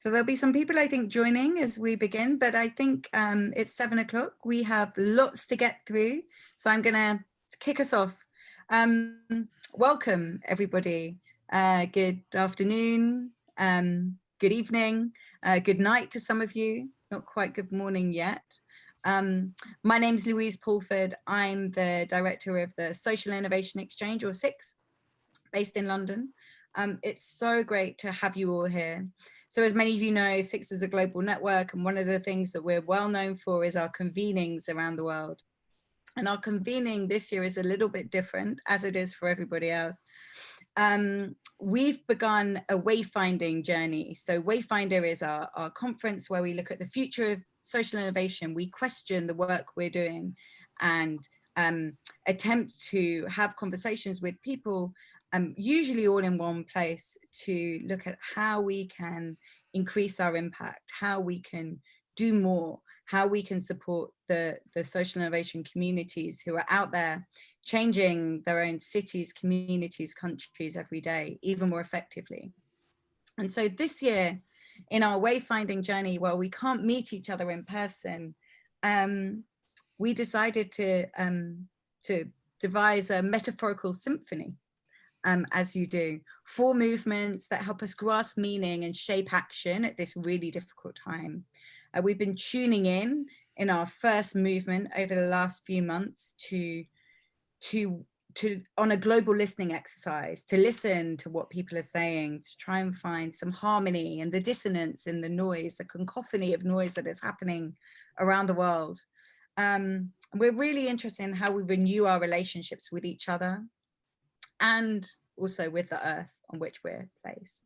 So there'll be some people, I think, joining as we begin, but I think it's 7 o'clock. We have lots to get through. So I'm going to kick us off. Welcome, everybody. Good afternoon, good evening, good night to some of you. Not quite good morning yet. My name's Louise Pulford. I'm the director of the Social Innovation Exchange, or SIX, based in London. It's so great to have you all here. So as many of you know, SIX is a global network, and one of the things that we're well known for is our convenings around the world. And our convening this year is a little bit different, as it is for everybody else. We've begun a wayfinding journey. So Wayfinder is our conference where we look at the future of social innovation. We question the work we're doing and attempt to have conversations with people, usually all in one place, to look at how we can increase our impact, how we can do more, how we can support the social innovation communities who are out there changing their own cities, communities, countries every day, even more effectively. And so this year, in our wayfinding journey, while we can't meet each other in person, we decided to devise a metaphorical symphony, as you do. 4 movements that help us grasp meaning and shape action at this really difficult time. We've been tuning in our first movement over the last few months on a global listening exercise, to listen to what people are saying, to try and find some harmony and the dissonance in the noise, the cacophony of noise that is happening around the world. We're really interested in how we renew our relationships with each other and also with the earth on which we're placed.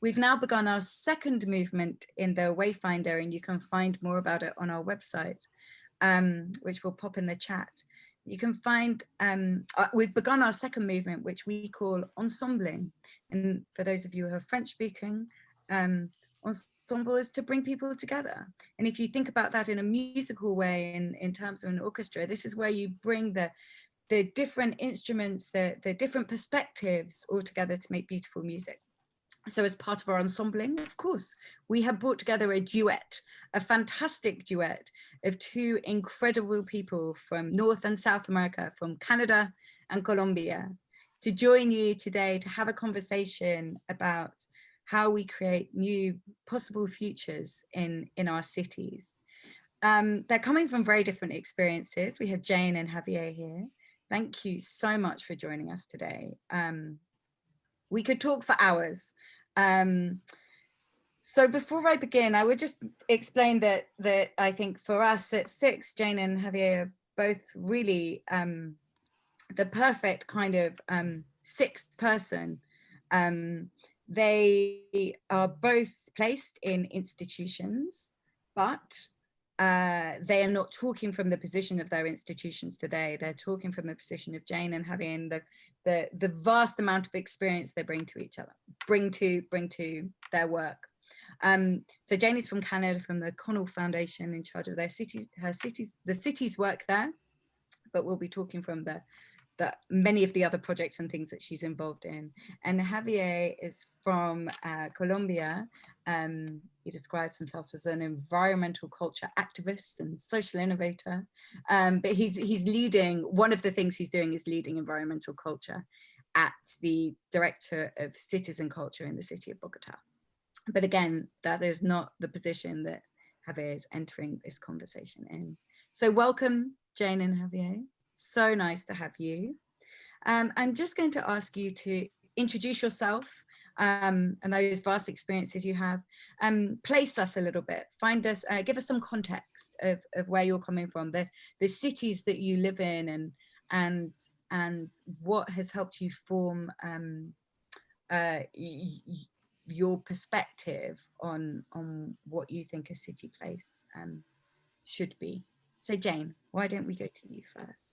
We've now begun our second movement in the Wayfinder, and you can find more about it on our website, which will pop in the chat. You can find, we've begun our second movement, which we call ensembling. And for those of you who are French speaking, ensemble is to bring people together. And if you think about that in a musical way, in terms of an orchestra, this is where you bring the different instruments, the different perspectives all together to make beautiful music. So as part of our ensembling, of course, we have brought together a duet, a fantastic duet of 2 incredible people from North and South America, from Canada and Colombia, to join you today to have a conversation about how we create new possible futures in our cities. They're coming from very different experiences. We have Jane and Javier here. Thank you so much for joining us today. We could talk for hours. So before I begin, I would just explain that I think for us at SIX, Jane and Javier are both really the perfect kind of sixth person. They are both placed in institutions, but they are not talking from the position of their institutions today. They're talking from the position of Jane and Javier, and the vast amount of experience they bring to each other, bring to their work. So Jane is from Canada, from the Connell Foundation, in charge of the city's work there, but we'll be talking from the many of the other projects and things that she's involved in. And Javier is from Colombia. He describes himself as an environmental culture activist and social innovator, but he's leading, one of the things he's doing is leading environmental culture at the Director of Citizen Culture in the city of Bogota. But again, that is not the position that Javier is entering this conversation in. So welcome, Jane and Javier. So nice to have you. I'm just going to ask you to introduce yourself and those vast experiences you have. Place us a little bit, find us, give us some context of where you're coming from, the cities that you live in, and what has helped you form your perspective on what you think a city place should be. So Jane, why don't we go to you first?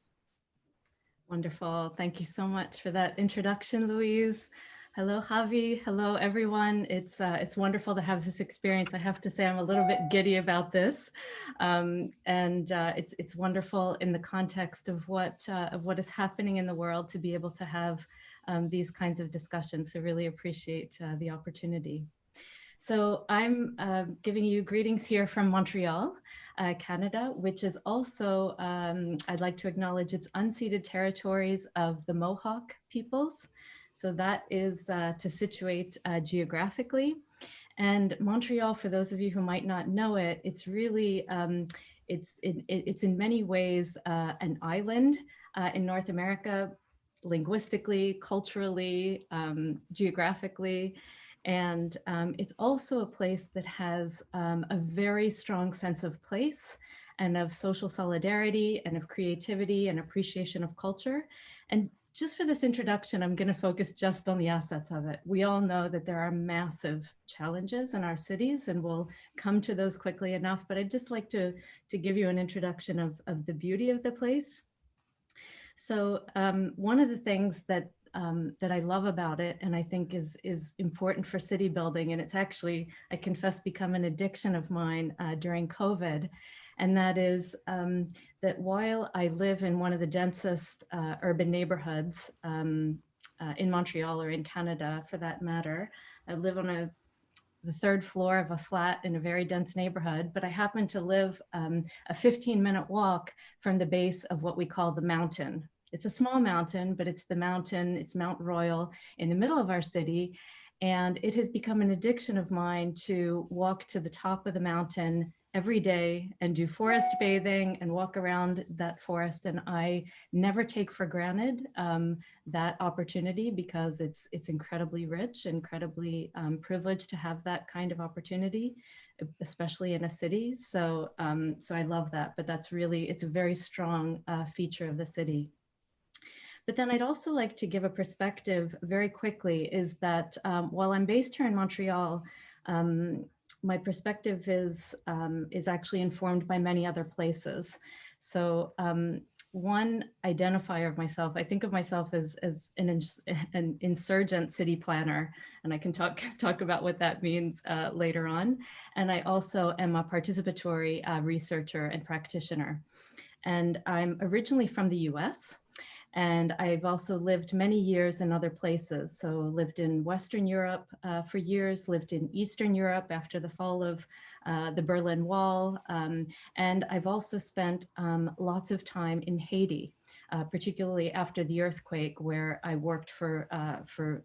Wonderful. Thank you so much for that introduction, Louise. Hello, Javi. Hello, everyone. It's wonderful to have this experience. I have to say I'm a little bit giddy about this. It's wonderful in the context of what is happening in the world to be able to have these kinds of discussions. So really appreciate the opportunity. So I'm giving you greetings here from Montreal, Canada, which is also, I'd like to acknowledge, it's unceded territories of the Mohawk peoples. So that is to situate geographically. And Montreal, for those of you who might not know it, it's really, it's in many ways an island in North America, linguistically, culturally, geographically. And it's also a place that has a very strong sense of place and of social solidarity and of creativity and appreciation of culture. And just for this introduction, I'm going to focus just on the assets of it. We all know that there are massive challenges in our cities, and we'll come to those quickly enough, but I'd just like to give you an introduction of the beauty of the place. So one of the things that that I love about it, and I think is important for city building, and it's actually, I confess, become an addiction of mine during COVID, and that is that while I live in one of the densest urban neighborhoods in Montreal, or in Canada for that matter, I live on the third floor of a flat in a very dense neighborhood, but I happen to live a 15-minute walk from the base of what we call the mountain. It's a small mountain, but it's the mountain, it's Mount Royal in the middle of our city. And it has become an addiction of mine to walk to the top of the mountain every day and do forest bathing and walk around that forest. And I never take for granted that opportunity, because it's incredibly rich, incredibly privileged to have that kind of opportunity, especially in a city. So, so I love that, but that's really, it's a very strong feature of the city. But then I'd also like to give a perspective very quickly, is that while I'm based here in Montreal, my perspective is actually informed by many other places. So one identifier of myself, I think of myself as an insurgent city planner, and I can talk about what that means later on. And I also am a participatory researcher and practitioner. And I'm originally from the US. And I've also lived many years in other places. So lived in Western Europe for years, lived in Eastern Europe after the fall of the Berlin Wall. And I've also spent lots of time in Haiti, particularly after the earthquake, where I worked for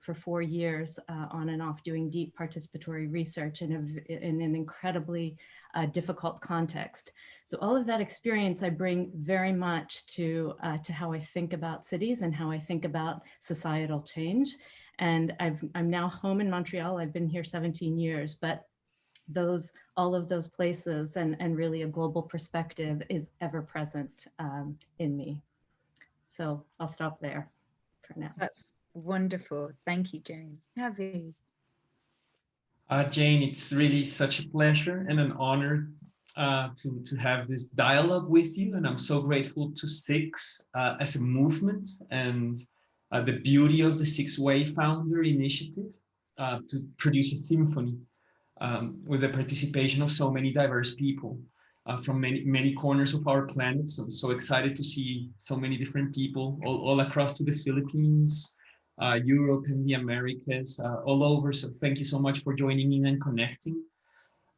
4 years on and off doing deep participatory research in an incredibly difficult context. So all of that experience I bring very much to how I think about cities and how I think about societal change. And I'm now home in Montreal. I've been here 17 years, but all of those places and really a global perspective is ever present in me. So I'll stop there for now. That's wonderful. Thank you, Jane. Javi. Jane, it's really such a pleasure and an honor to have this dialogue with you. And I'm so grateful to SIX as a movement, and the beauty of the Six Way Founder Initiative to produce a symphony with the participation of so many diverse people from many corners of our planet. So I'm so excited to see so many different people all across to the Philippines, Europe and the Americas, all over. So thank you so much for joining in and connecting.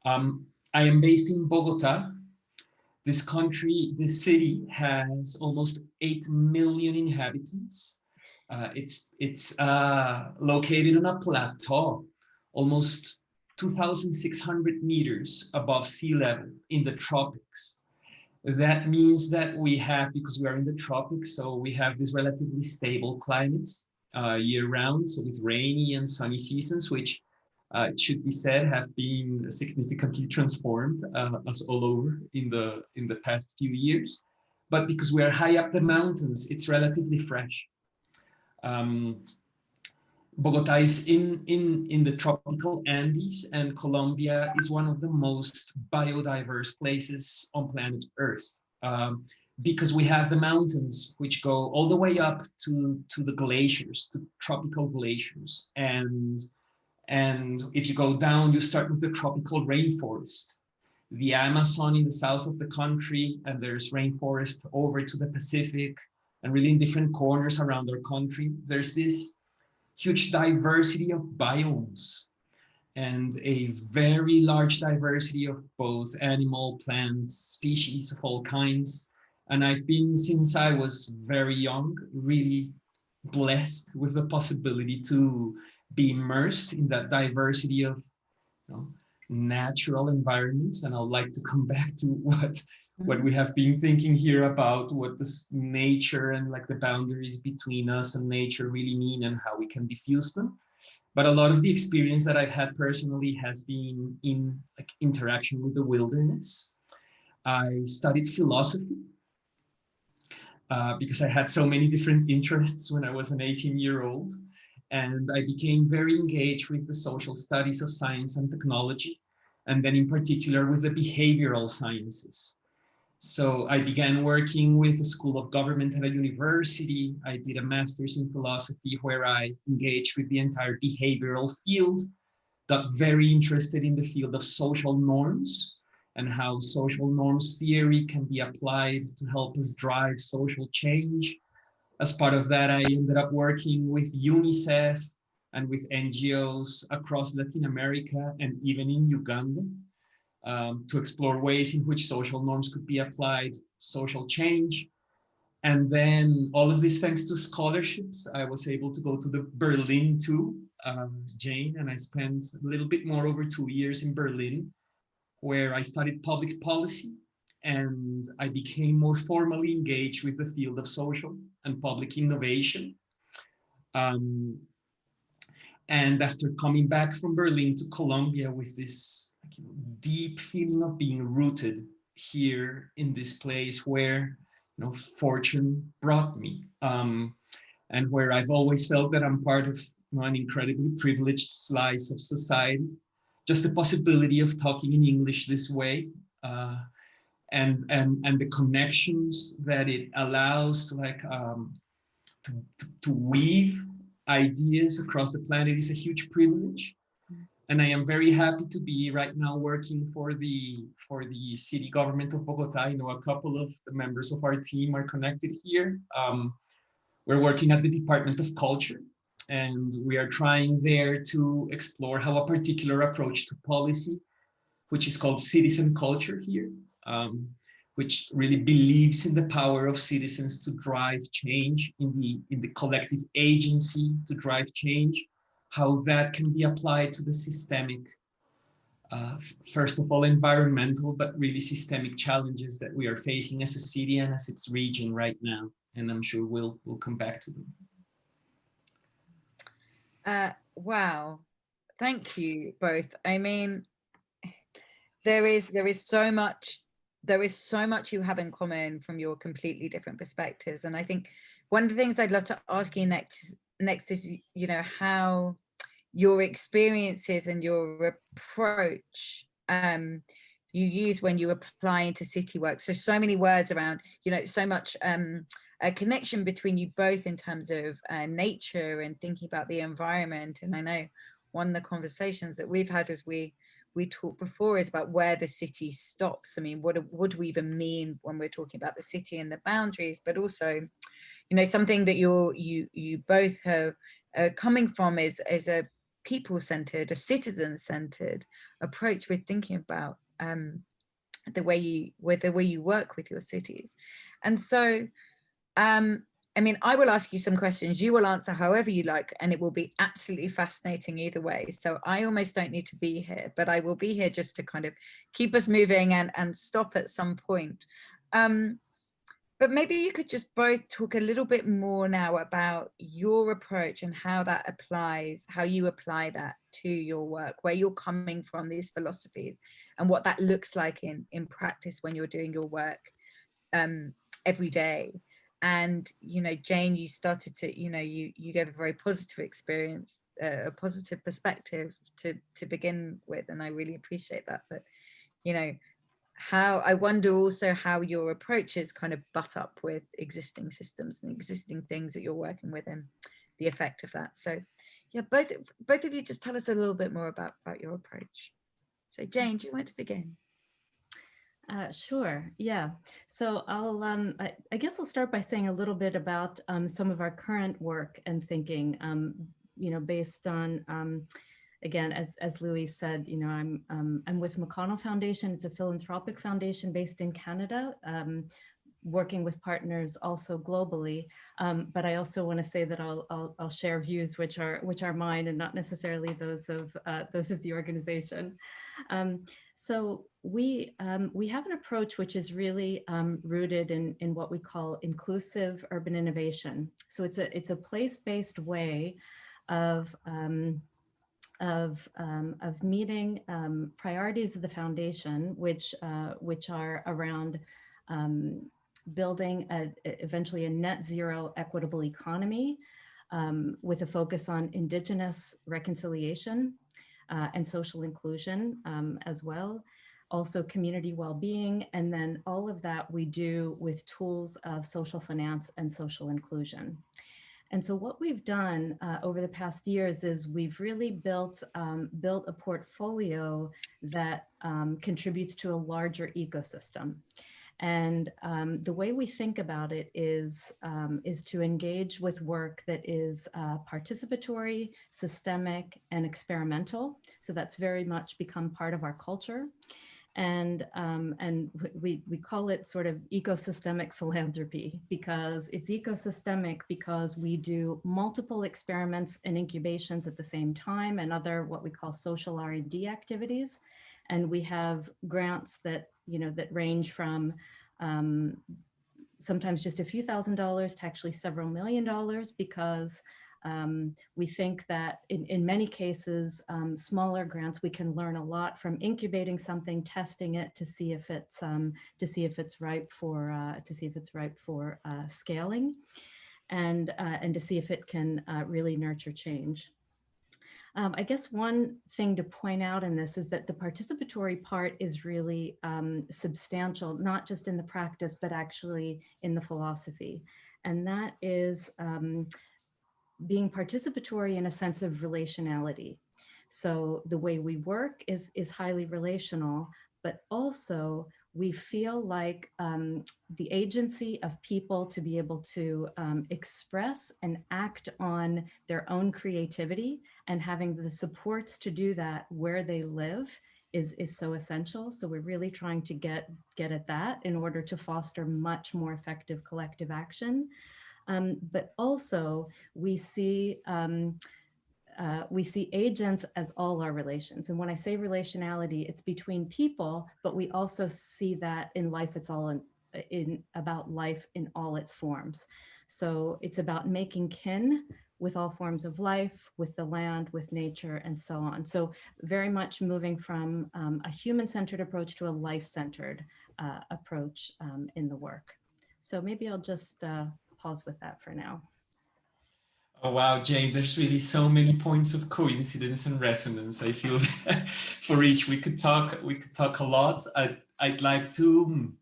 I am based in Bogota. This city has almost 8 million inhabitants. It's located on a plateau, almost 2,600 meters above sea level in the tropics. That means that we have, because we are in the tropics, so we have this relatively stable climates year round. So with rainy and sunny seasons, which it should be said have been significantly transformed as all over in the past few years. But because we are high up the mountains, it's relatively fresh. Bogota is in the tropical Andes, and Colombia is one of the most biodiverse places on planet Earth, because we have the mountains which go all the way up to the glaciers, to tropical glaciers. And if you go down, you start with the tropical rainforest, the Amazon in the south of the country, and there's rainforest over to the Pacific, and really in different corners around our country, there's this huge diversity of biomes. and a very large diversity of both animal, plant, species of all kinds. And I've been, since I was very young, really blessed with the possibility to be immersed in that diversity of, you know, natural environments. And I'd like to come back to what we have been thinking here about what this nature and like the boundaries between us and nature really mean and how we can diffuse them. But a lot of the experience that I've had personally has been in like interaction with the wilderness. I studied philosophy because I had so many different interests when I was an 18-year-old. And I became very engaged with the social studies of science and technology, and then in particular with the behavioral sciences. So I began working with the School of Government at a university. I did a master's in philosophy where I engaged with the entire behavioral field, got very interested in the field of social norms and how social norms theory can be applied to help us drive social change. As part of that, I ended up working with UNICEF and with NGOs across Latin America and even in Uganda to explore ways in which social norms could be applied, social change. And then all of this thanks to scholarships, I was able to go to the Berlin too, Jane, and I spent a little bit more over 2 years in Berlin, where I studied public policy, and I became more formally engaged with the field of social and public innovation. And after coming back from Berlin to Colombia with this deep feeling of being rooted here in this place where, you know, fortune brought me, and where I've always felt that I'm part of, you know, an incredibly privileged slice of society. Just the possibility of talking in English this way, and the connections that it allows to like to weave ideas across the planet is a huge privilege. And I am very happy to be right now working for the city government of Bogota. You know, a couple of the members of our team are connected here. We're working at the Department of Culture, and we are trying there to explore how a particular approach to policy, which is called citizen culture here, which really believes in the power of citizens to drive change, in the collective agency to drive change, how that can be applied to the systemic, first of all, environmental, but really systemic challenges that we are facing as a city and as its region right now. And I'm sure we'll come back to them. Wow, thank you both. I mean, there is so much you have in common from your completely different perspectives. And I think one of the things I'd love to ask you next is, you know, how your experiences and your approach you use when you apply into city work. So many words around, you know, so much a connection between you both in terms of nature and thinking about the environment. And I know one of the conversations that we've had as we talked before is about where the city stops. I mean, what do we even mean when we're talking about the city and the boundaries? But also, you know, something that you both have coming from is a people-centered, a citizen-centered approach with thinking about the way you work with your cities. And so I mean, I will ask you some questions, you will answer however you like, and it will be absolutely fascinating either way. So I almost don't need to be here, but I will be here just to kind of keep us moving and stop at some point. But maybe you could just both talk a little bit more now about your approach and how that applies, how you apply that to your work, where you're coming from, these philosophies, and what that looks like in practice when you're doing your work every day. And, you know, Jane, you started to, you know, you gave a very positive experience, a positive perspective to begin with. And I really appreciate that. But, you know, how I wonder also how your approaches kind of butt up with existing systems and existing things that you're working with and the effect of that. So yeah, both of you just tell us a little bit more about your approach. So Jane, do you want to begin? Sure. Yeah. So I'll, I guess I'll start by saying a little bit about some of our current work and thinking, you know, based on again, as Louise said, you know, I'm with McConnell Foundation. It's a philanthropic foundation based in Canada, working with partners also globally. But I also want to say that I'll share views which are mine and not necessarily those of the organization. So we have an approach which is really rooted in what we call inclusive urban innovation. So it's a place-based way of meeting priorities of the foundation, which are around building eventually a net zero equitable economy with a focus on Indigenous reconciliation and social inclusion as well. Also community well-being, and then all of that we do with tools of social finance and social inclusion. And so what we've done over the past years is we've really built a portfolio that contributes to a larger ecosystem. And the way we think about it is to engage with work that is participatory, systemic, and experimental. So that's very much become part of our culture. And we call it sort of ecosystemic philanthropy, because it's ecosystemic because we do multiple experiments and incubations at the same time, and other what we call social R&D activities. And we have grants that, you know, that range from sometimes just a few $1,000s to actually several $1 million, because we think that in many cases, smaller grants, we can learn a lot from incubating something, testing it to see if it's ripe for scaling, and to see if it can really nurture change. I guess one thing to point out in this is that the participatory part is really substantial, not just in the practice, but actually in the philosophy. And that is being participatory in a sense of relationality. So the way we work is highly relational, but also we feel like the agency of people to be able to express and act on their own creativity, and having the supports to do that where they live is so essential. So we're really trying to get at that in order to foster much more effective collective action. But also we see agents as all our relations. And when I say relationality, it's between people, but we also see that in life, it's all about life in all its forms. So it's about making kin with all forms of life, with the land, with nature, and so on. So very much moving from a human-centered approach to a life-centered approach in the work. So maybe I'll just pause with that for now. Oh, wow, Jane, there's really so many points of coincidence and resonance. I feel for each we could talk a lot. I'd like to,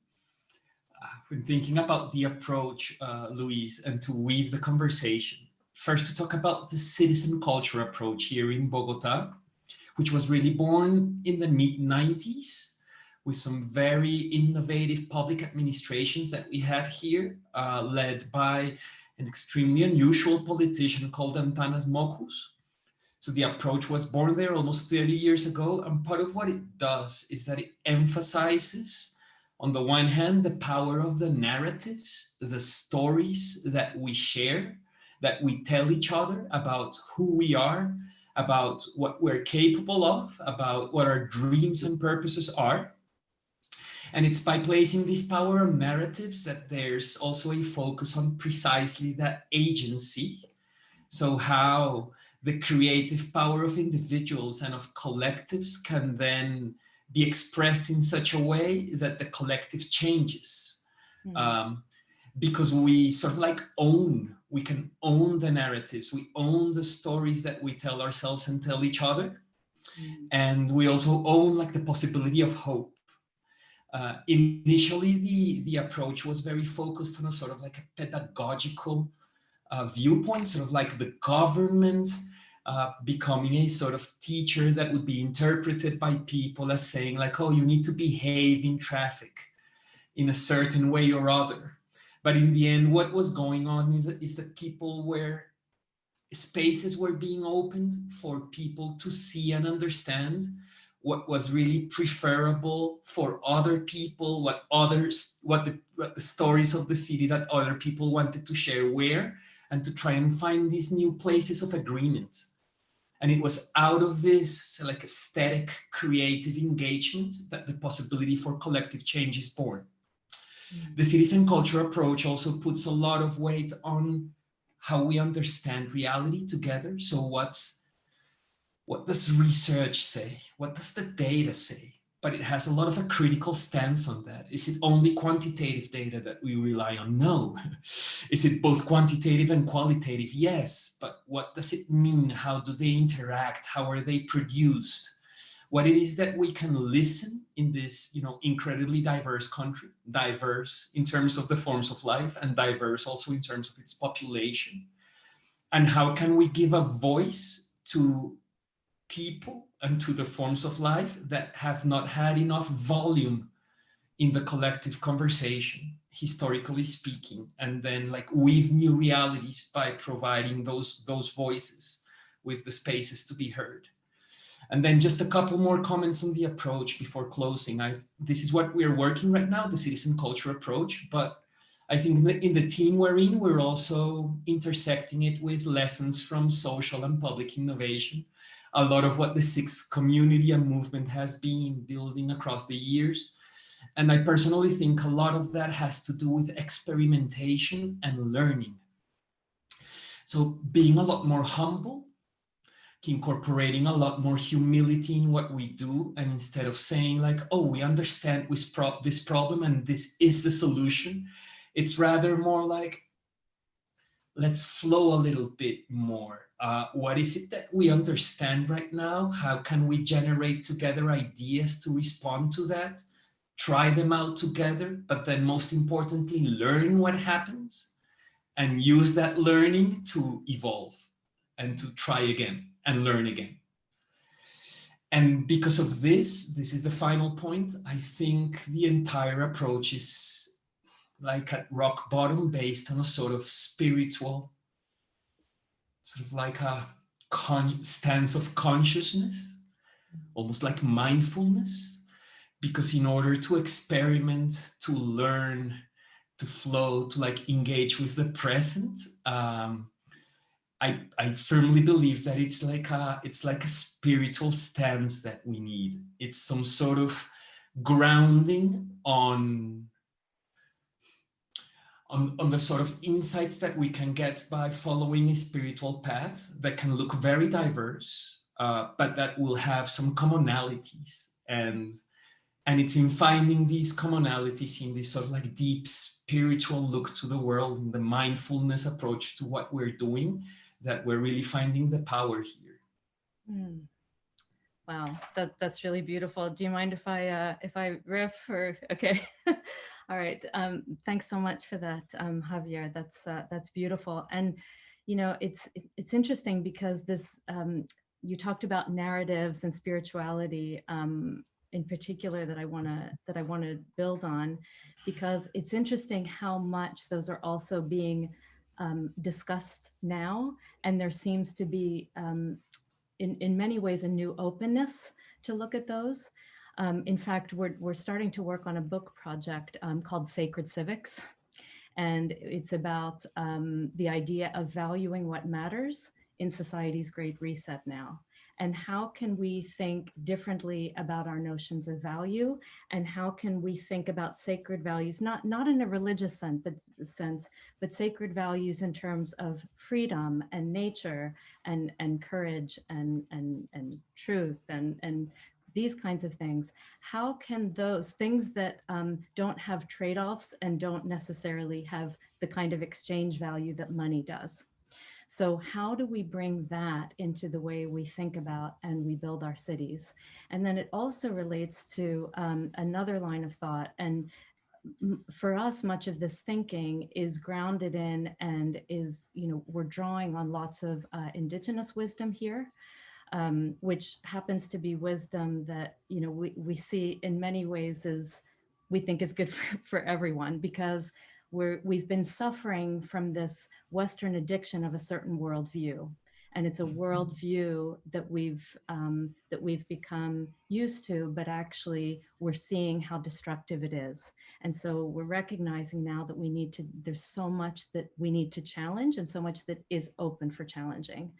when thinking about the approach, Louise, and to weave the conversation, first to talk about the citizen culture approach here in Bogota, which was really born in the mid-90s with some very innovative public administrations that we had here, led by an extremely unusual politician called Antanas Mokus. So the approach was born there almost 30 years ago. And part of what it does is that it emphasizes, on the one hand, the power of the narratives, the stories that we share, that we tell each other about who we are, about what we're capable of, about what our dreams and purposes are. And it's by placing this power of narratives that there's also a focus on precisely that agency. So how the creative power of individuals and of collectives can then be expressed in such a way that the collective changes. Mm-hmm. Because we sort of like we can own the narratives, we own the stories that we tell ourselves and tell each other. Mm-hmm. And we also own like the possibility of hope. Initially, the approach was very focused on a sort of like a pedagogical viewpoint, sort of like the government becoming a sort of teacher that would be interpreted by people as saying like, oh, you need to behave in traffic in a certain way or other. But in the end, what was going on is that people were spaces were being opened for people to see and understand what was really preferable for other people, what the stories of the city that other people wanted to share were, and to try and find these new places of agreement. And it was out of this like aesthetic, creative engagement that the possibility for collective change is born. The citizen culture approach also puts a lot of weight on how we understand reality together. So what does research say? What does the data say? But it has a lot of a critical stance on that. Is it only quantitative data that we rely on? No. Is it both quantitative and qualitative? Yes. But what does it mean? How do they interact? How are they produced? What it is that we can listen in this, incredibly diverse country, diverse in terms of the forms of life and diverse also in terms of its population. And how can we give a voice to people and to the forms of life that have not had enough volume in the collective conversation, historically speaking, and then like weave new realities by providing those voices with the spaces to be heard. And then just a couple more comments on the approach before closing. This is what we're working right now, the citizen culture approach, but I think in the team we're in, we're also intersecting it with lessons from social and public innovation. A lot of what the Six community and movement has been building across the years. And I personally think a lot of that has to do with experimentation and learning. So being a lot more humble, incorporating a lot more humility in what we do. And instead of saying like, oh, we understand this problem and this is the solution, it's rather more like, let's flow a little bit more. What is it that we understand right now? How can we generate together ideas to respond to that? Try them out together, but then most importantly, learn what happens and use that learning to evolve and to try again and learn again. And because of this is the final point, I think the entire approach is like at rock bottom based on a sort of spiritual, sort of like a stance of consciousness, almost like mindfulness, because in order to experiment, to learn, to flow, to like engage with the present, I firmly believe that it's like a spiritual stance that we need. It's some sort of grounding on the sort of insights that we can get by following a spiritual path that can look very diverse, but that will have some commonalities. And it's in finding these commonalities in this sort of like deep spiritual look to the world, in the mindfulness approach to what we're doing, that we're really finding the power here. Wow, that's really beautiful. Do you mind if I riff or okay? All right. Thanks so much for that, Javier. That's beautiful. And it's interesting because this you talked about narratives and spirituality in particular that I want to build on, because it's interesting how much those are also being discussed now, and there seems to be in many ways a new openness to look at those. In fact, we're starting to work on a book project called Sacred Civics, and it's about the idea of valuing what matters in society's Great Reset now. And how can we think differently about our notions of value, and how can we think about sacred values, not in a religious sense, but sacred values in terms of freedom and nature and courage and truth and these kinds of things. How can those things that don't have trade-offs and don't necessarily have the kind of exchange value that money does? So how do we bring that into the way we think about and we build our cities? And then it also relates to another line of thought. And for us, much of this thinking is grounded in and is, we're drawing on lots of indigenous wisdom here, which happens to be wisdom that, we see in many ways we think is good for everyone, because we've been suffering from this Western addiction of a certain worldview, And it's a worldview that we've become used to, but actually we're seeing how destructive it is. And so we're recognizing now that there's so much that we need to challenge and so much that is open for challenging.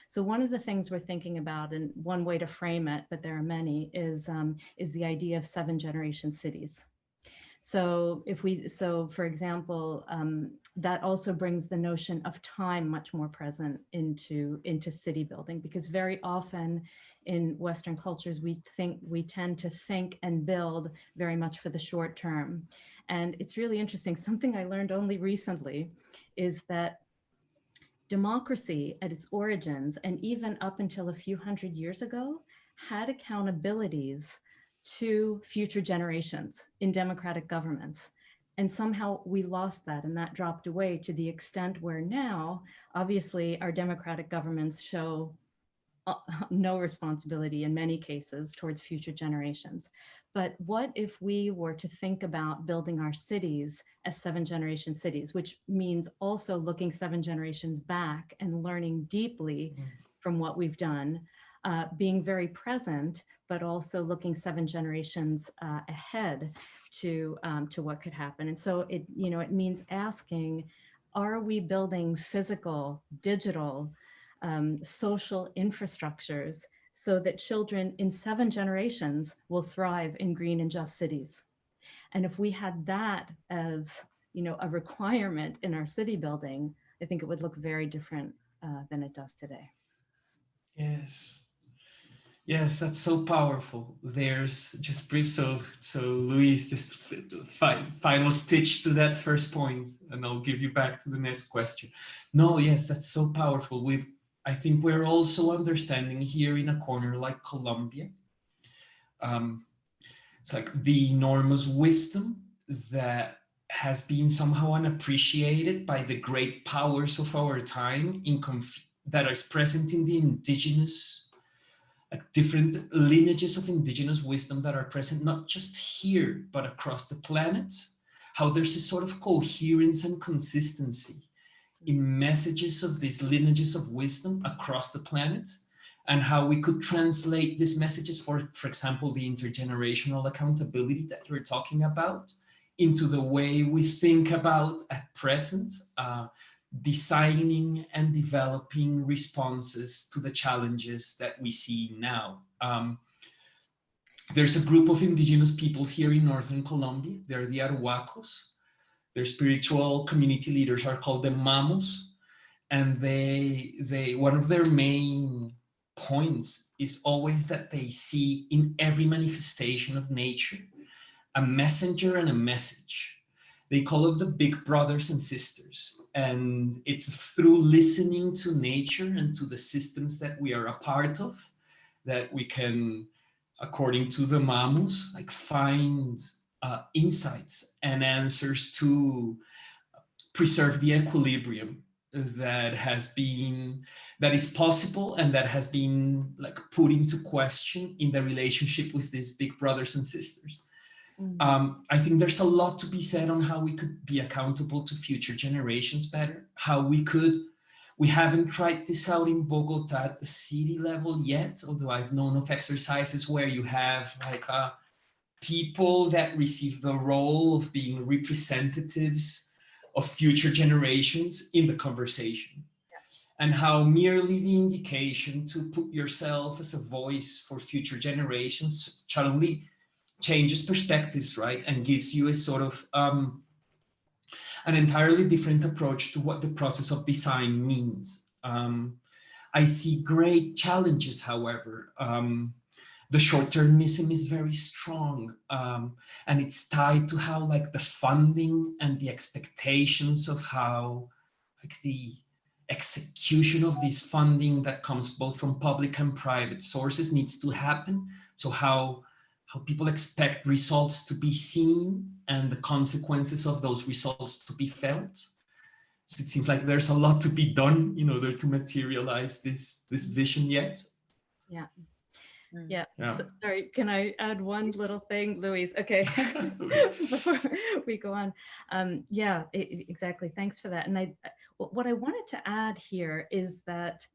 So one of the things we're thinking about, and one way to frame it, but there are many, is the idea of 7-generation cities. So for example, that also brings the notion of time much more present into city building, because very often in Western cultures, we tend to think and build very much for the short term. And it's really interesting. Something I learned only recently is that democracy at its origins, and even up until a few hundred years ago, had accountabilities to future generations in democratic governments. And somehow we lost that, and that dropped away to the extent where now, obviously, our democratic governments show no responsibility in many cases towards future generations. But what if we were to think about building our cities as 7-generation cities, which means also looking 7 generations back and learning deeply from what we've done, being very present, but also looking 7 generations ahead to what could happen. And so it means asking, are we building physical, digital, social infrastructures so that children in 7 generations will thrive in green and just cities? And if we had that as a requirement in our city building, I think it would look very different than it does today. Yes, that's so powerful. There's just brief, so Louise, just final stitch to that first point, and I'll give you back to the next question. No, yes, that's so powerful. I think we're also understanding here in a corner like Colombia. It's like the enormous wisdom that has been somehow unappreciated by the great powers of our time that is present in the indigenous, like different lineages of indigenous wisdom that are present not just here, but across the planet. How there's a sort of coherence and consistency in messages of these lineages of wisdom across the planet, and how we could translate these messages, for example, the intergenerational accountability that we're talking about, into the way we think about at present, designing and developing responses to the challenges that we see now. There's a group of indigenous peoples here in northern Colombia. They're the Arhuacos. Their spiritual community leaders are called the Mamos, and one of their main points is always that they see in every manifestation of nature a messenger and a message. They call it the big brothers and sisters, and it's through listening to nature and to the systems that we are a part of that we can, according to the Mamos, like find insights and answers to preserve the equilibrium that is possible and that has been like put into question in the relationship with these big brothers and sisters. I think there's a lot to be said on how we could be accountable to future generations better, we haven't tried this out in Bogota at the city level yet, although I've known of exercises where you have like people that receive the role of being representatives of future generations in the conversation. Yeah. And how merely the indication to put yourself as a voice for future generations suddenly changes perspectives, right? And gives you a sort of an entirely different approach to what the process of design means. I see great challenges, however. The short-termism is very strong, and it's tied to how like the funding and the expectations of how like the execution of this funding that comes both from public and private sources needs to happen. So how people expect results to be seen and the consequences of those results to be felt. So it seems like there's a lot to be done in order to materialize this vision yet. Yeah. Yeah. So, sorry, can I add one little thing, Louise? Okay, before we go on. Yeah, exactly. Thanks for that. And what I wanted to add here is that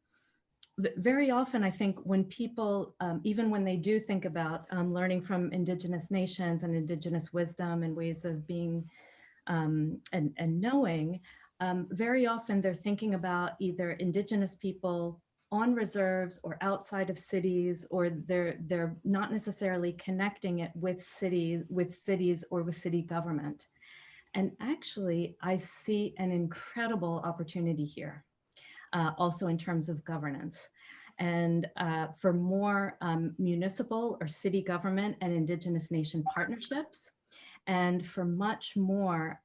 very often, I think when people, even when they do think about learning from Indigenous nations and Indigenous wisdom and ways of being and knowing, very often they're thinking about either Indigenous people on reserves or outside of cities, or they're not necessarily connecting it with cities or with city government. And actually, I see an incredible opportunity here, also in terms of governance. And for more municipal or city government and Indigenous nation partnerships, and for much more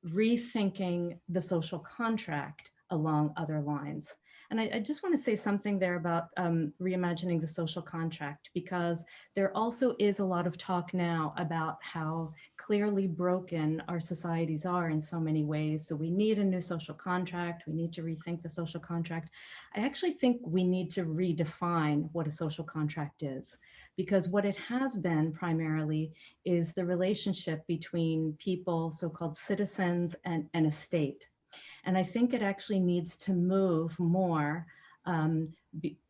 rethinking the social contract along other lines. And I just want to say something there about reimagining the social contract, because there also is a lot of talk now about how clearly broken our societies are in so many ways. So we need a new social contract. We need to rethink the social contract. I actually think we need to redefine what a social contract is, because what it has been primarily is the relationship between people, so-called citizens, and a state. And I think it actually needs to move more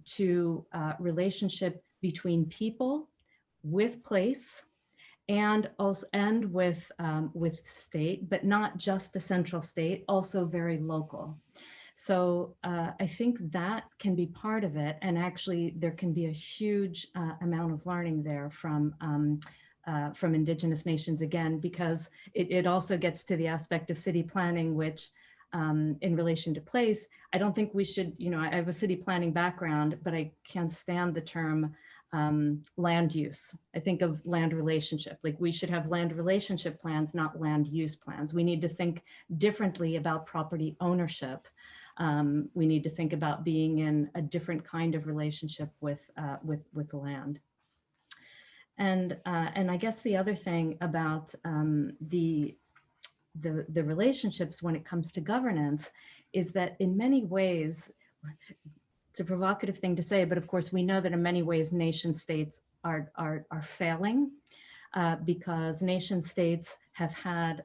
to relationship between people with place and also with state, but not just the central state, also very local. So I think that can be part of it. And actually there can be a huge amount of learning there from Indigenous nations, again, because it also gets to the aspect of city planning, which in relation to place, I don't think we should, I have a city planning background, but I can't stand the term land use. I think of land relationship, like we should have land relationship plans, not land use plans. We need to think differently about property ownership. We need to think about being in a different kind of relationship with land. And I guess the other thing about the relationships when it comes to governance is that in many ways, it's a provocative thing to say, but of course we know that in many ways nation states are failing because nation states have had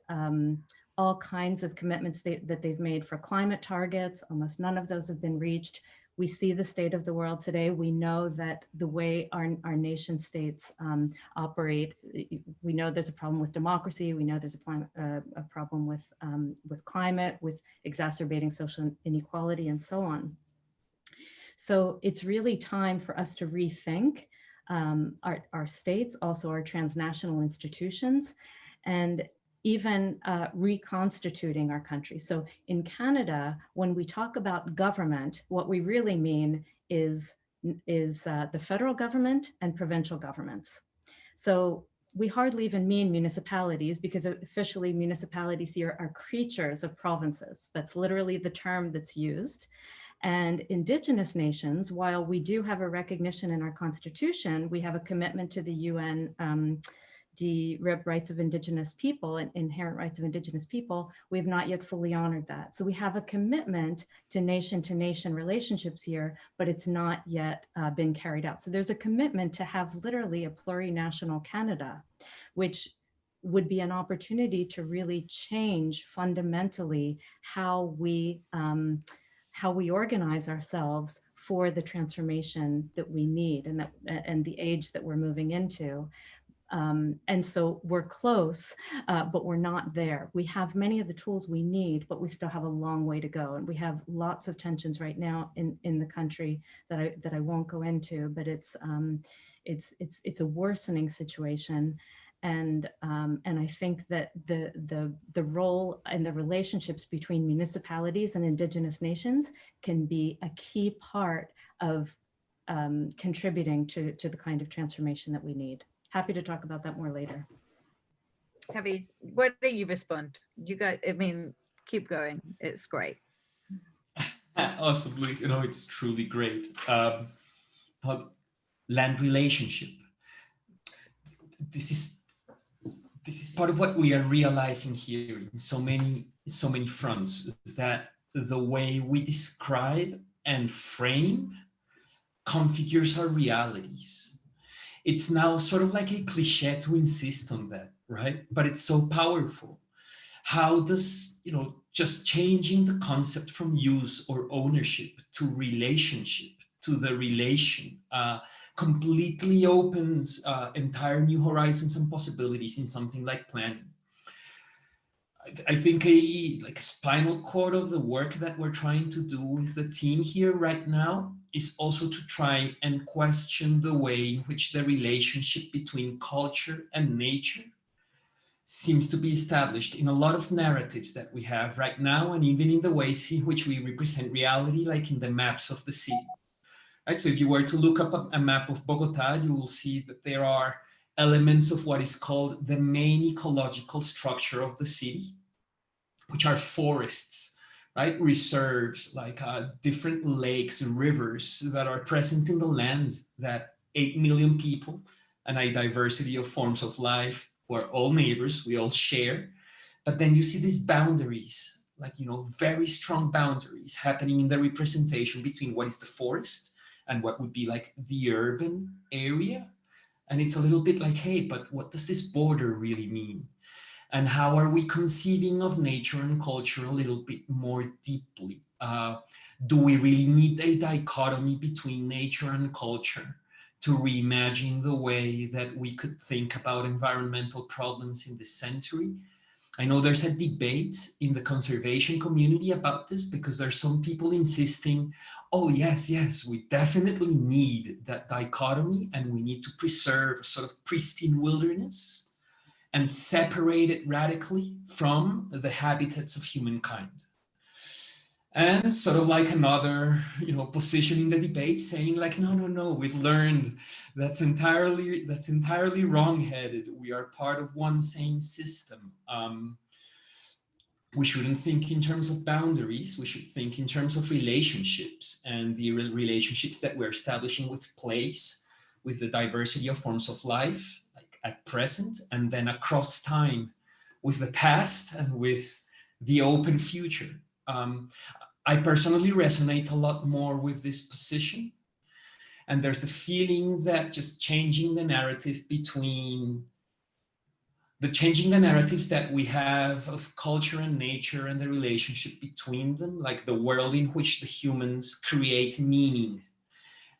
all kinds of commitments that they've made for climate targets. Almost none of those have been reached. We see the state of the world today. We know that the way our nation states operate, we know there's a problem with democracy. We know there's a problem with climate, with exacerbating social inequality and so on. So it's really time for us to rethink our states, also our transnational institutions, and even reconstituting our country. So in Canada, when we talk about government, what we really mean is the federal government and provincial governments. So we hardly even mean municipalities, because officially municipalities here are creatures of provinces. That's literally the term that's used. And Indigenous nations, while we do have a recognition in our constitution, we have a commitment to the UN the rights of Indigenous people and inherent rights of Indigenous people, we have not yet fully honored that. So we have a commitment to nation relationships here, but it's not yet been carried out. So there's a commitment to have literally a plurinational Canada, which would be an opportunity to really change fundamentally how we organize ourselves for the transformation that we need and the age that we're moving into. And so we're close, but we're not there. We have many of the tools we need, but we still have a long way to go. And we have lots of tensions right now in the country that I won't go into, but it's a worsening situation. And I think that the role and the relationships between municipalities and Indigenous nations can be a key part of contributing to the kind of transformation that we need. Happy to talk about that more later. Javi, why don't you respond? You guys, I mean, keep going. It's great. Awesome, Louise. It's truly great. About land relationship. This is part of what we are realizing here in so many fronts, is that the way we describe and frame configures our realities. It's now sort of like a cliche to insist on that, right? But it's so powerful. how does, just changing the concept from use or ownership to relationship to the relation completely opens entire new horizons and possibilities in something like planning. I think a spinal cord of the work that we're trying to do with the team here right now is also to try and question the way in which the relationship between culture and nature seems to be established in a lot of narratives that we have right now, and even in the ways in which we represent reality, like in the maps of the city. Right? So if you were to look up a map of Bogota, you will see that there are elements of what is called the main ecological structure of the city, which are forests, right? Reserves, like different lakes, rivers that are present in the land that 8 million people and a diversity of forms of life, we're all neighbors, we all share. But then you see these boundaries, like, very strong boundaries happening in the representation between what is the forest and what would be like the urban area. And it's a little bit like, hey, but what does this border really mean? And how are we conceiving of nature and culture a little bit more deeply? Do we really need a dichotomy between nature and culture to reimagine the way that we could think about environmental problems in this century? I know there's a debate in the conservation community about this, because there's some people insisting, oh, yes, we definitely need that dichotomy, and we need to preserve a sort of pristine wilderness and separate it radically from the habitats of humankind. And sort of like another, position in the debate saying like, no, we've learned that's entirely wrong-headed. We are part of one same system. We shouldn't think in terms of boundaries. We should think in terms of relationships, and the relationships that we're establishing with place, with the diversity of forms of life, like at present, and then across time, with the past and with the open future. I personally resonate a lot more with this position. And there's the feeling that just changing the narratives that we have of culture and nature and the relationship between them, like the world in which the humans create meaning,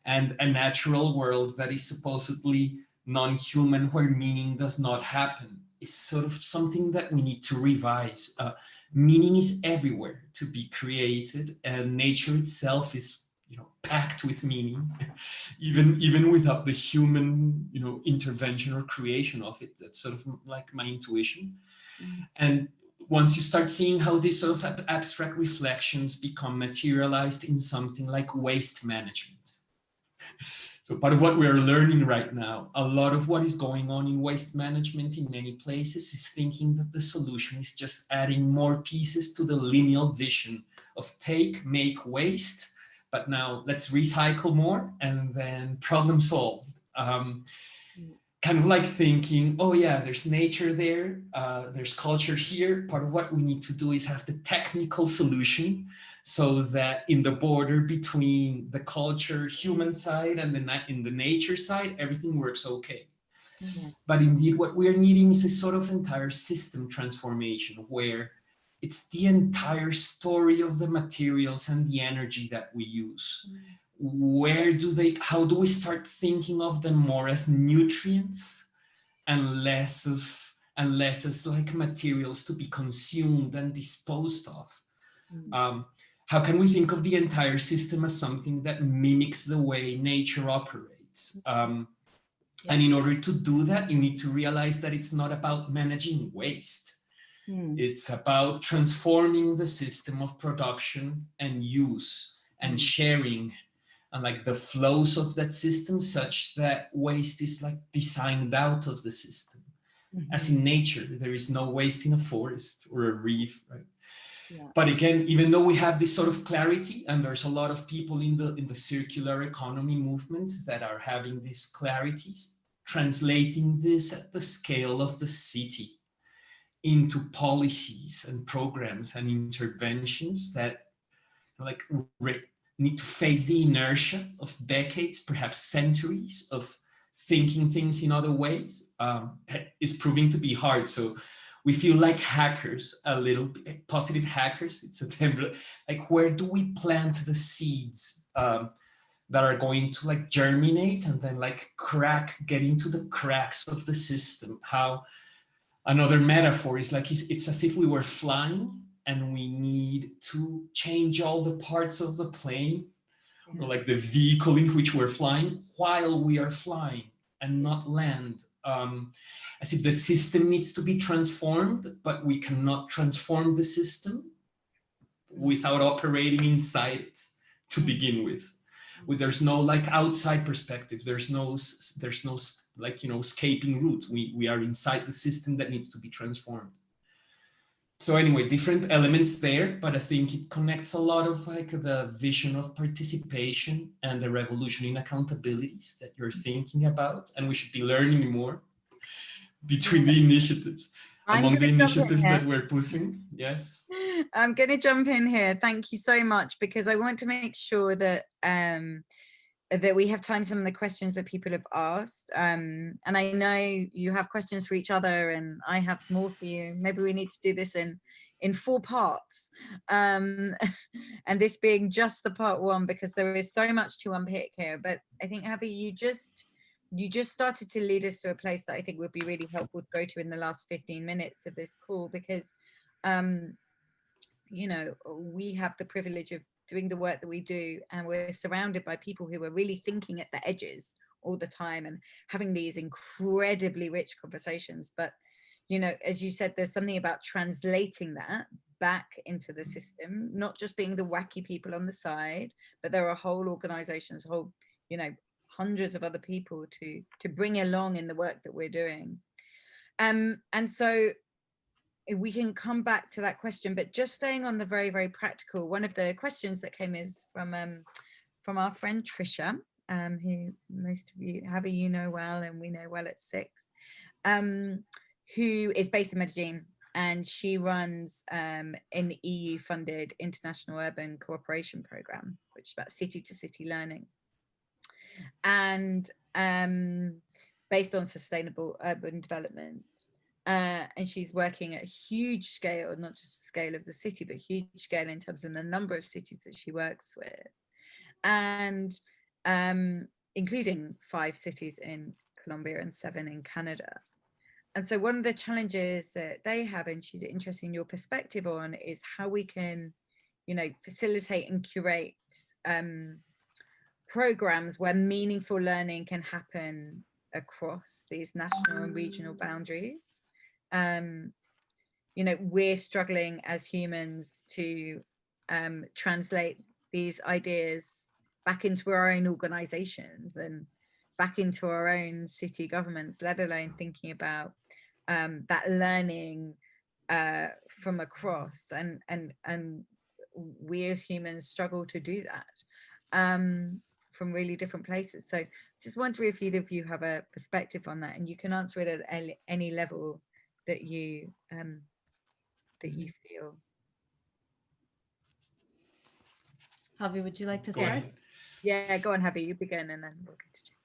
and a natural world that is supposedly non-human, where meaning does not happen, is sort of something that we need to revise. Meaning is everywhere to be created, and nature itself is, packed with meaning, even without the human, intervention or creation of it. That's sort of like my intuition. Mm-hmm. And once you start seeing how these sort of abstract reflections become materialized in something like waste management. So part of what we're learning right now, a lot of what is going on in waste management in many places is thinking that the solution is just adding more pieces to the lineal vision of take, make, waste, but now let's recycle more and then problem solved. Kind of like thinking, oh yeah, there's nature there, there's culture here. Part of what we need to do is have the technical solution, so that in the border between the culture, human side, and in the nature side, everything works okay. Mm-hmm. But indeed, what we're needing is a sort of entire system transformation, where it's the entire story of the materials and the energy that we use. Mm-hmm. How do we start thinking of them more as nutrients and less as like materials to be consumed and disposed of? Mm-hmm. How can we think of the entire system as something that mimics the way nature operates? And in order to do that, you need to realize that it's not about managing waste. It's about transforming the system of production and use and sharing, and like the flows of that system, such that waste is like designed out of the system. Mm-hmm. As in nature, there is no waste in a forest or a reef, right? Yeah. But again, even though we have this sort of clarity, and there's a lot of people in the circular economy movements that are having these clarities, translating this at the scale of the city into policies and programs and interventions that like need to face the inertia of decades, perhaps centuries of thinking things in other ways, is proving to be hard. So we feel like hackers, a little bit, positive hackers. It's a template. Like, where do we plant the seeds that are going to like germinate and then like get into the cracks of the system? How another metaphor is like, it's as if we were flying and we need to change all the parts of the plane, or like the vehicle in which we're flying, while we are flying and not land. As if the system needs to be transformed, but we cannot transform the system without operating inside it to begin with. There's no like outside perspective. There's no like, you know, escaping route. We are inside the system that needs to be transformed. So anyway, different elements there, but I think it connects a lot of like the vision of participation and the revolution in accountabilities that you're thinking about, and we should be learning more between the initiatives, among the initiatives that we're pushing. Yes. I'm going to jump in here. Thank you so much, because I want to make sure that that we have time for some of the questions that people have asked. And I know you have questions for each other and I have more for you. Maybe we need to do this in 4 parts. And this being just the part 1, because there is so much to unpick here. But I think, Javi, you just started to lead us to a place that I think would be really helpful to go to in the last 15 minutes of this call, because you know, we have the privilege of doing the work that we do, and we're surrounded by people who are really thinking at the edges all the time and having these incredibly rich conversations. But, you know, as you said, there's something about translating that back into the system, not just being the wacky people on the side, but there are whole organizations, whole, you know, hundreds of other people to bring along in the work that we're doing. And so we can come back to that question, but just staying on the very, very practical, one of the questions that came is from our friend Trisha, who most of you, Javi, you know well, and we know well at Six, who is based in Medellin, and she runs an EU-funded international urban cooperation program, which is about city-to-city learning, and based on sustainable urban development. And she's working at a huge scale, not just the scale of the city, but huge scale in terms of the number of cities that she works with, and including 5 cities in Colombia and 7 in Canada. And so one of the challenges that they have, and she's interested in your perspective on, is how we can, you know, facilitate and curate programs where meaningful learning can happen across these national and regional boundaries. You know, we're struggling as humans to translate these ideas back into our own organizations and back into our own city governments, let alone thinking about that learning from across, and we as humans struggle to do that from really different places. So just wondering if either of you have a perspective on that, and you can answer it at any level that you feel. Javi, would you like to start? Yeah, go on, Javi, you begin, and then we'll get to Jane.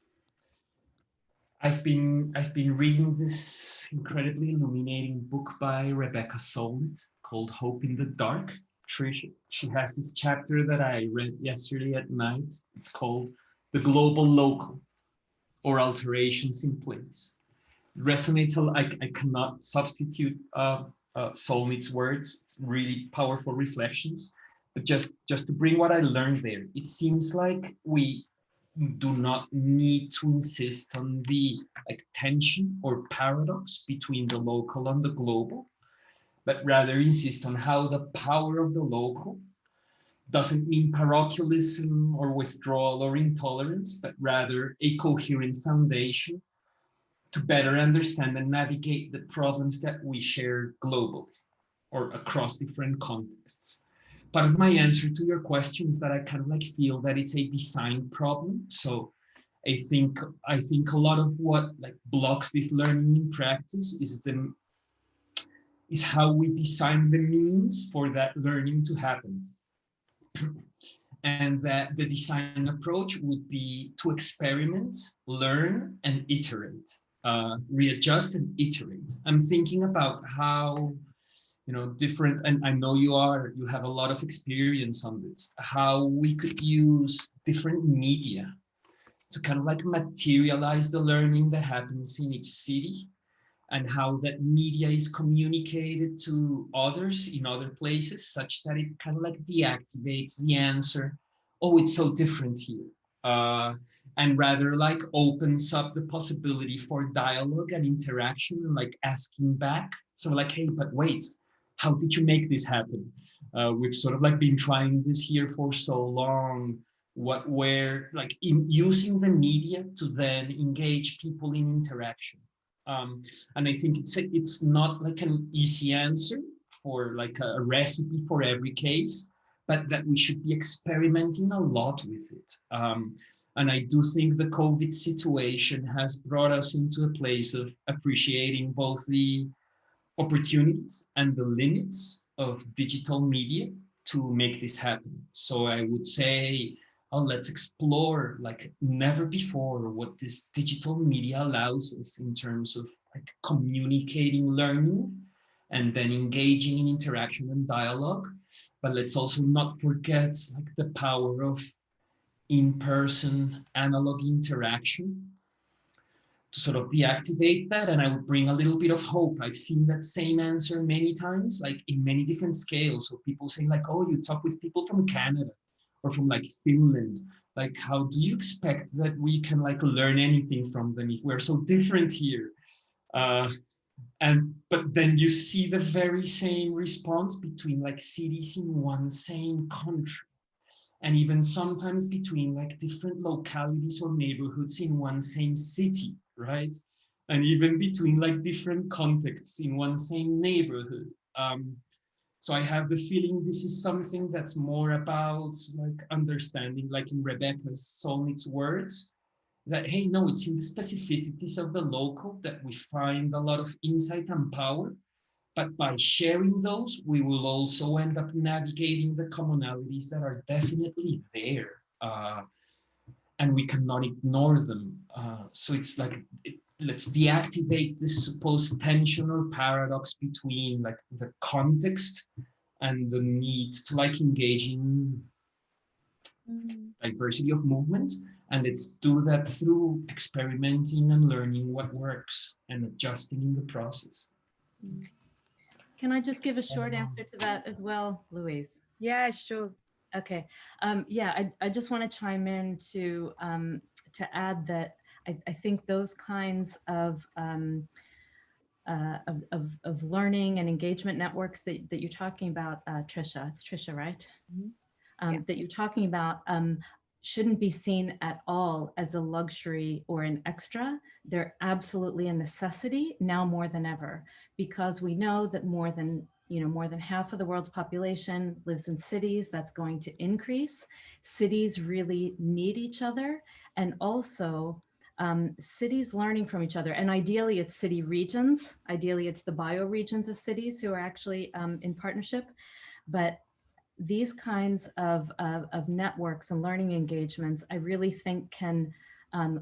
I've been reading this incredibly illuminating book by Rebecca Solnit called Hope in the Dark. She has this chapter that I read yesterday at night. It's called The Global Local, or Alterations in Place. It resonates. I cannot substitute Solnit's words. It's really powerful reflections. But just to bring what I learned there, it seems like we do not need to insist on the tension or paradox between the local and the global, but rather insist on how the power of the local doesn't mean parochialism or withdrawal or intolerance, but rather a coherent foundation to better understand and navigate the problems that we share globally or across different contexts. Part of my answer to your question is that I kind of feel that it's a design problem. So I think a lot of what blocks this learning in practice is how we design the means for that learning to happen. And that the design approach would be to experiment, learn, and iterate. readjust and iterate. I'm thinking about how, different, and I know you have a lot of experience on this, how we could use different media to kind of like materialize the learning that happens in each city, and how that media is communicated to others in other places such that it kind of like deactivates the answer, oh, it's so different here. And rather like opens up the possibility for dialogue and interaction and like asking back. So like, hey, but wait, how did you make this happen? We've sort of like been trying this here for so long. Where like in using the media to then engage people in interaction. And I think it's not like an easy answer for like a recipe for every case, but that we should be experimenting a lot with it. And I do think the COVID situation has brought us into a place of appreciating both the opportunities and the limits of digital media to make this happen. So I would say, let's explore like never before what this digital media allows us in terms of like communicating learning and then engaging in interaction and dialogue. But let's also not forget like the power of in-person analog interaction to sort of deactivate that. And I would bring a little bit of hope. I've seen that same answer many times, like in many different scales. So people saying like, oh, you talk with people from Canada or from like Finland. Like, how do you expect that we can like learn anything from them if we're so different here? But then you see the very same response between like cities in one same country. And even sometimes between like different localities or neighborhoods in one same city, right? And even between like different contexts in one same neighborhood. So I have the feeling this is something that's more about like understanding, like in Rebecca's Solnit's words, that, hey, no, it's in the specificities of the local that we find a lot of insight and power. But by sharing those, we will also end up navigating the commonalities that are definitely there. And we cannot ignore them. So it's like, let's deactivate this supposed tension or paradox between like the context and the need to like engage in diversity of movements. And let's do that through experimenting and learning what works and adjusting in the process. Can I just give a short answer to that as well, Louise? Yeah, sure. Okay. Yeah, I just want to chime in to add that I think those kinds of learning and engagement networks that you're talking about, Trisha, it's Trisha, right? Mm-hmm. That you're talking about shouldn't be seen at all as a luxury or an extra. They're absolutely a necessity now more than ever, because we know that more than half of the world's population lives in cities. That's going to increase. Cities really need each other, and also cities learning from each other. And ideally it's city regions. Ideally it's the bioregions of cities who are actually in partnership. But these kinds of networks and learning engagements, I really think can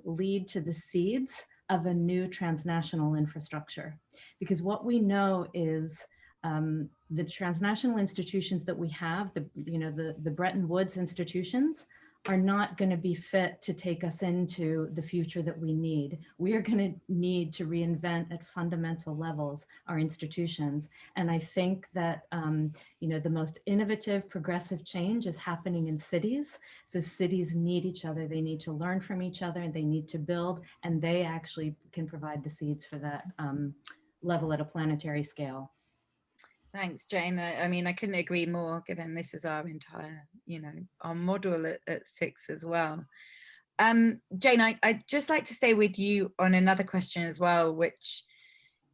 lead to the seeds of a new transnational infrastructure. Because what we know is the transnational institutions that we have, the Bretton Woods institutions, are not going to be fit to take us into the future that we need. We are going to need to reinvent at fundamental levels our institutions. And I think that the most innovative, progressive change is happening in cities. So cities need each other. They need to learn from each other, and they need to build, and they actually can provide the seeds for that level at a planetary scale. Thanks, Jane. I mean, I couldn't agree more, given this is our entire, our model at SIX as well. Jane, I'd just like to stay with you on another question as well, which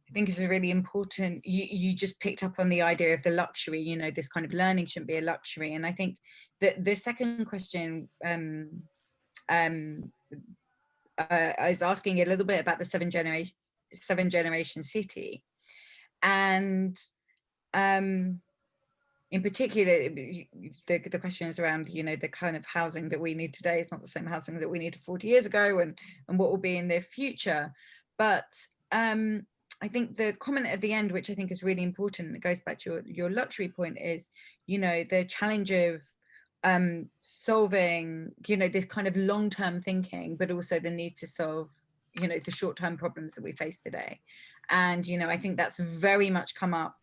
I think is a really important. You just picked up on the idea of the luxury, this kind of learning shouldn't be a luxury. And I think that the second question I was asking a little bit about the seven generation city. And in particular, the question is around, the kind of housing that we need today is not the same housing that we needed 40 years ago, and what will be in the future. But I think the comment at the end, which I think is really important, it goes back to your luxury point, is, the challenge of solving, this kind of long-term thinking, but also the need to solve, the short-term problems that we face today. And, I think that's very much come up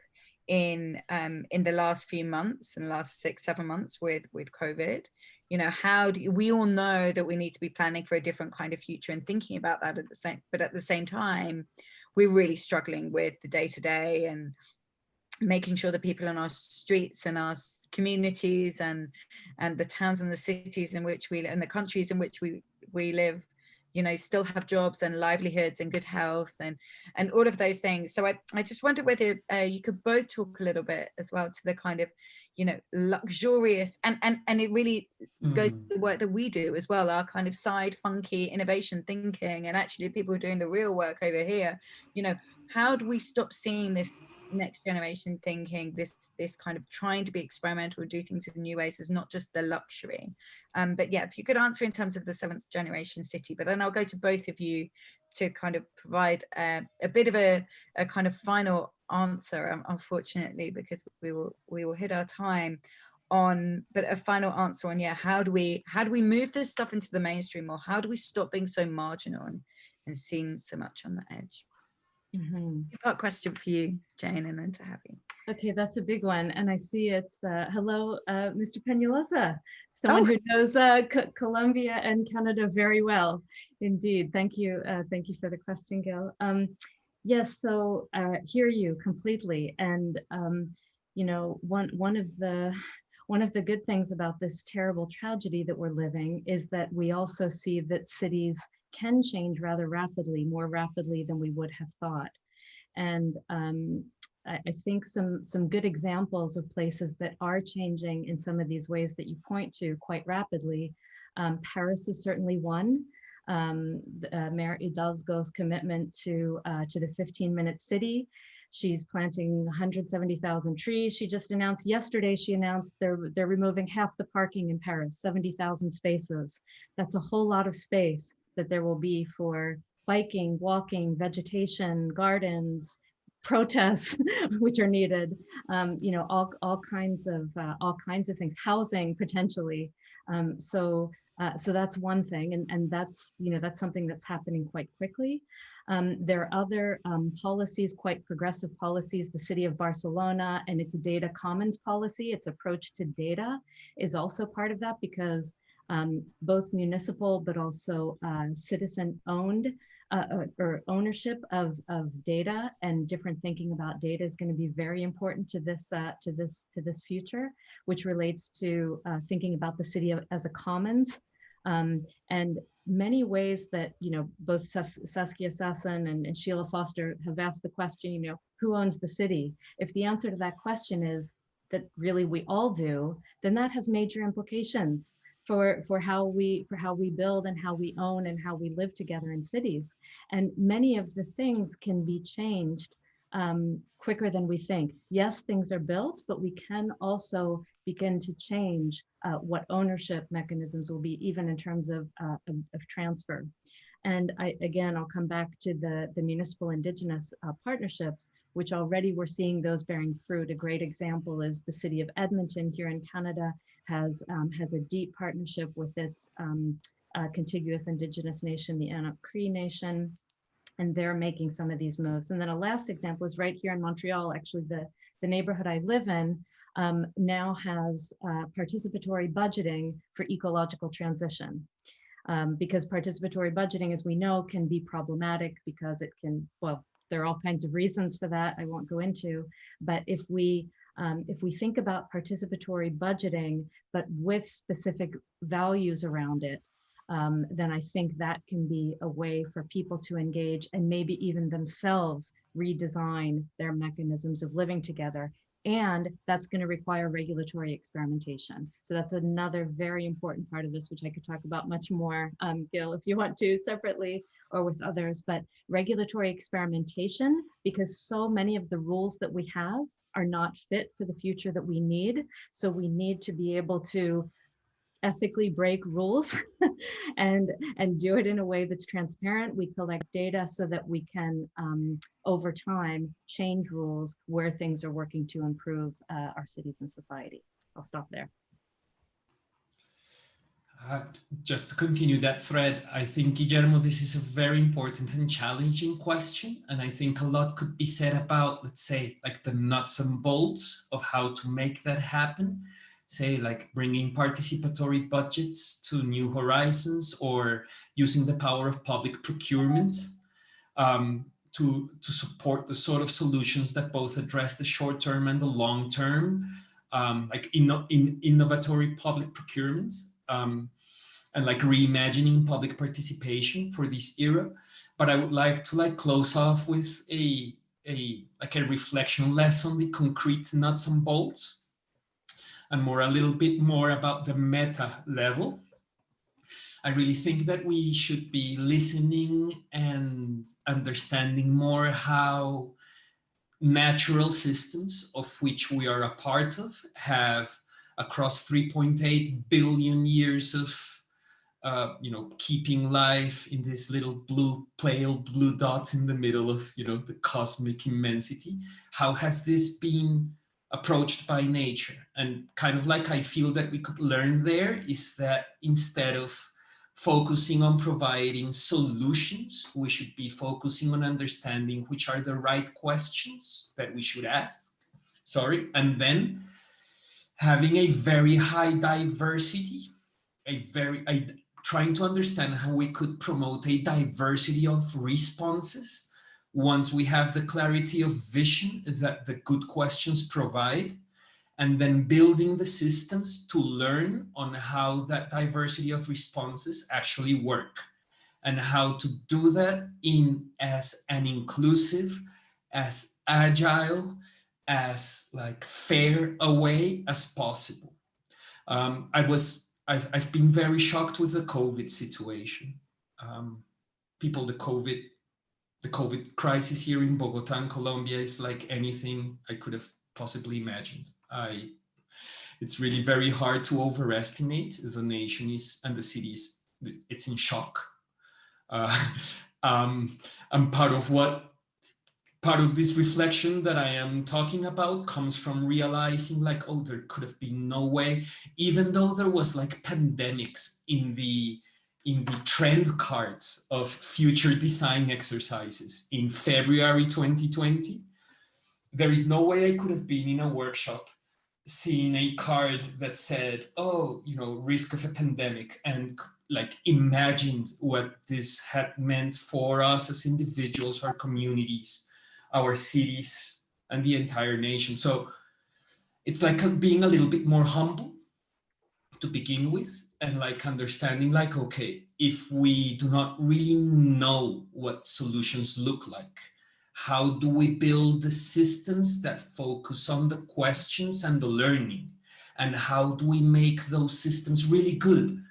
in the last few months, in the last 6-7 months with COVID. How do we all know that we need to be planning for a different kind of future and thinking about that at the same time, we're really struggling with the day-to-day and making sure that people in our streets and our communities and the towns and the cities in which we and the countries in which we live, still have jobs and livelihoods and good health and all of those things. So I just wonder whether you could both talk a little bit as well to the kind of, luxurious and it really goes to the work that we do as well, our kind of side funky innovation thinking, and actually people are doing the real work over here. How do we stop seeing this next generation thinking, this kind of trying to be experimental, do things in new ways, is not just the luxury? But yeah, if you could answer in terms of the 7th generation city, but then I'll go to both of you to kind of provide a bit of a kind of final answer, unfortunately, because we will hit our time on, but a final answer on, how do we move this stuff into the mainstream, or how do we stop being so marginal and seen so much on the edge? Mm-hmm. Two-part question for you, Jane, and then to Javi. Okay, that's a big one. And I see it's, hello, Mr. Peñalosa, someone who knows Colombia and Canada very well. Indeed, thank you for the question, Gail. Yes, so hear you completely. And, one of the good things about this terrible tragedy that we're living is that we also see that cities can change rather rapidly, more rapidly than we would have thought. And I think some good examples of places that are changing in some of these ways that you point to quite rapidly. Paris is certainly one. Mayor Hidalgo's commitment to the 15-minute city. She's planting 170,000 trees. She just announced yesterday, they're removing half the parking in Paris, 70,000 spaces. That's a whole lot of space that there will be for biking, walking, vegetation, gardens, protests, which are needed. All kinds of things, housing potentially. So that's one thing, and that's something that's happening quite quickly. There are other policies, quite progressive policies. The city of Barcelona and its data commons policy, its approach to data, is also part of that, because both municipal but also citizen-owned or ownership of data and different thinking about data is going to be very important to this future, which relates to thinking about the city as a commons. And many ways that, both Saskia Sassen and Sheila Foster have asked the question, who owns the city? If the answer to that question is that really we all do, then that has major implications for how we build and how we own and how we live together in cities. And many of the things can be changed quicker than we think. Yes, things are built, but we can also begin to change what ownership mechanisms will be, even in terms of transfer. And I'll come back to the municipal indigenous partnerships, which already we're seeing those bearing fruit. A great example is the city of Edmonton here in Canada has a deep partnership with its contiguous indigenous nation, the Anak Cree Nation, and they're making some of these moves. And then a last example is right here in Montreal. Actually, the neighborhood I live in now has participatory budgeting for ecological transition. Because participatory budgeting, as we know, can be problematic because it can, well, there are all kinds of reasons for that I won't go into, but if we think about participatory budgeting, but with specific values around it, then I think that can be a way for people to engage and maybe even themselves redesign their mechanisms of living together. And that's going to require regulatory experimentation. So that's another very important part of this, which I could talk about much more, Gil, if you want to, separately or with others, but regulatory experimentation, because so many of the rules that we have are not fit for the future that we need. So we need to be able to ethically break rules and do it in a way that's transparent. We collect data so that we can, over time, change rules where things are working to improve our cities and society. I'll stop there. Just to continue that thread, I think, Guillermo, this is a very important and challenging question. And I think a lot could be said about, let's say, like the nuts and bolts of how to make that happen. Say, like bringing participatory budgets to new horizons, or using the power of public procurement to support the sort of solutions that both address the short term and the long term, like innovatory public procurement. And like reimagining public participation for this era. But I would like to close off with a reflection less on the concrete nuts and bolts, and a little bit more about the meta level. I really think that we should be listening and understanding more how natural systems, of which we are a part of, have across 3.8 billion years of keeping life in this little pale blue dots in the middle of, the cosmic immensity. How has this been approached by nature? And kind of like I feel that we could learn there is that instead of focusing on providing solutions, we should be focusing on understanding which are the right questions that we should ask. And then having a very high diversity, trying to understand how we could promote a diversity of responses once we have the clarity of vision that the good questions provide, and then building the systems to learn on how that diversity of responses actually work, and how to do that in as an inclusive, as agile, as fair a way as possible. I've been very shocked with the COVID situation. The COVID crisis here in Bogota and Colombia is like anything I could have possibly imagined. It's really very hard to overestimate. The nation is, and the city is, it's in shock. And part of this reflection that I am talking about comes from realizing there could have been no way, even though there was pandemics in the trend cards of future design exercises in February 2020, there is no way I could have been in a workshop seeing a card that said, risk of a pandemic, and imagined what this had meant for us as individuals, our communities, our cities, and the entire nation. So it's being a little bit more humble to begin with, and understanding okay, if we do not really know what solutions look like, how do we build the systems that focus on the questions and the learning? And how do we make those systems really good,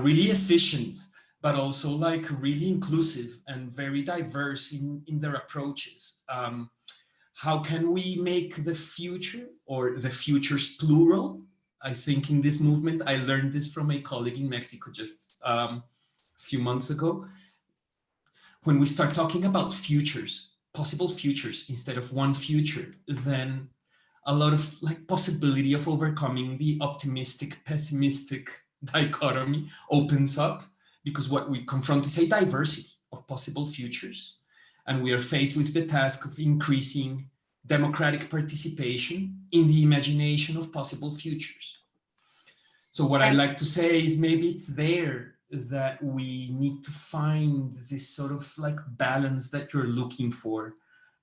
really efficient, but also really inclusive and very diverse in their approaches? How can we make the future, or the futures plural? I think in this movement, I learned this from a colleague in Mexico just a few months ago. When we start talking about futures, possible futures, instead of one future, then a lot of possibility of overcoming the optimistic, pessimistic dichotomy opens up, because what we confront is a diversity of possible futures. And we are faced with the task of increasing democratic participation in the imagination of possible futures. So what I like to say is maybe it's there that we need to find this sort of balance that you're looking for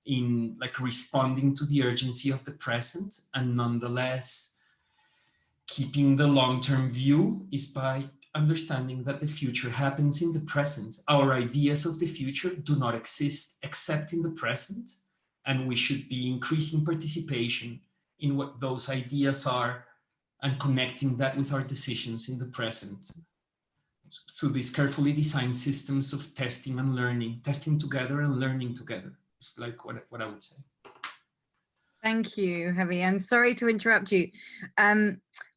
in responding to the urgency of the present, and nonetheless keeping the long-term view is by understanding that the future happens in the present. Our ideas of the future do not exist except in the present, and we should be increasing participation in what those ideas are and connecting that with our decisions in the present through these carefully designed systems of testing and learning, testing together and learning together. It's what I would say. Thank you, Javi. I'm sorry to interrupt you.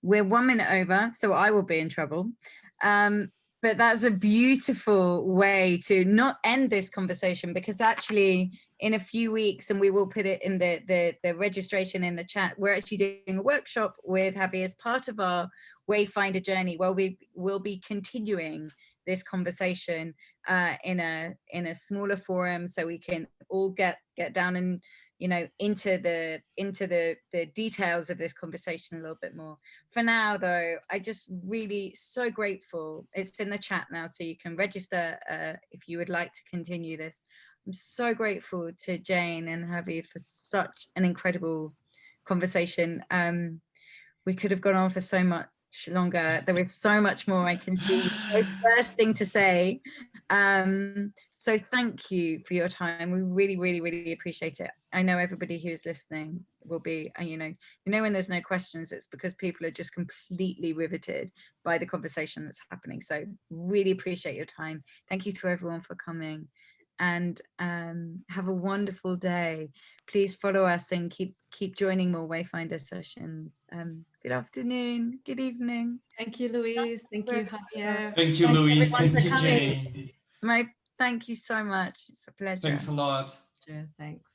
We're 1 minute over, so I will be in trouble. But that's a beautiful way to not end this conversation, because actually in a few weeks, and we will put it in the registration in the chat, we're actually doing a workshop with Javi as part of our Wayfinder journey, where we will be continuing this conversation in a smaller forum, so we can all get down and, you know, into the details of this conversation a little bit more. For now, though, I just really so grateful. It's in the chat now, so you can register if you would like to continue this. I'm so grateful to Jane and Javi for such an incredible conversation. We could have gone on for so much longer. There is so much more I can see. So bursting to say. So thank you for your time. We really, really, really appreciate it. I know everybody who's listening will be, you know, when there's no questions, it's because people are just completely riveted by the conversation that's happening. So really appreciate your time. Thank you to everyone for coming, and have a wonderful day. Please follow us and keep joining more Wayfinder sessions. Good afternoon, good evening. Thank you, Louise. Thank you, Javier. Thank you, Thanks, Louise. everyone, Thank for you, coming. Jane. Thank you so much. It's a pleasure. Thanks a lot. Sure, thanks.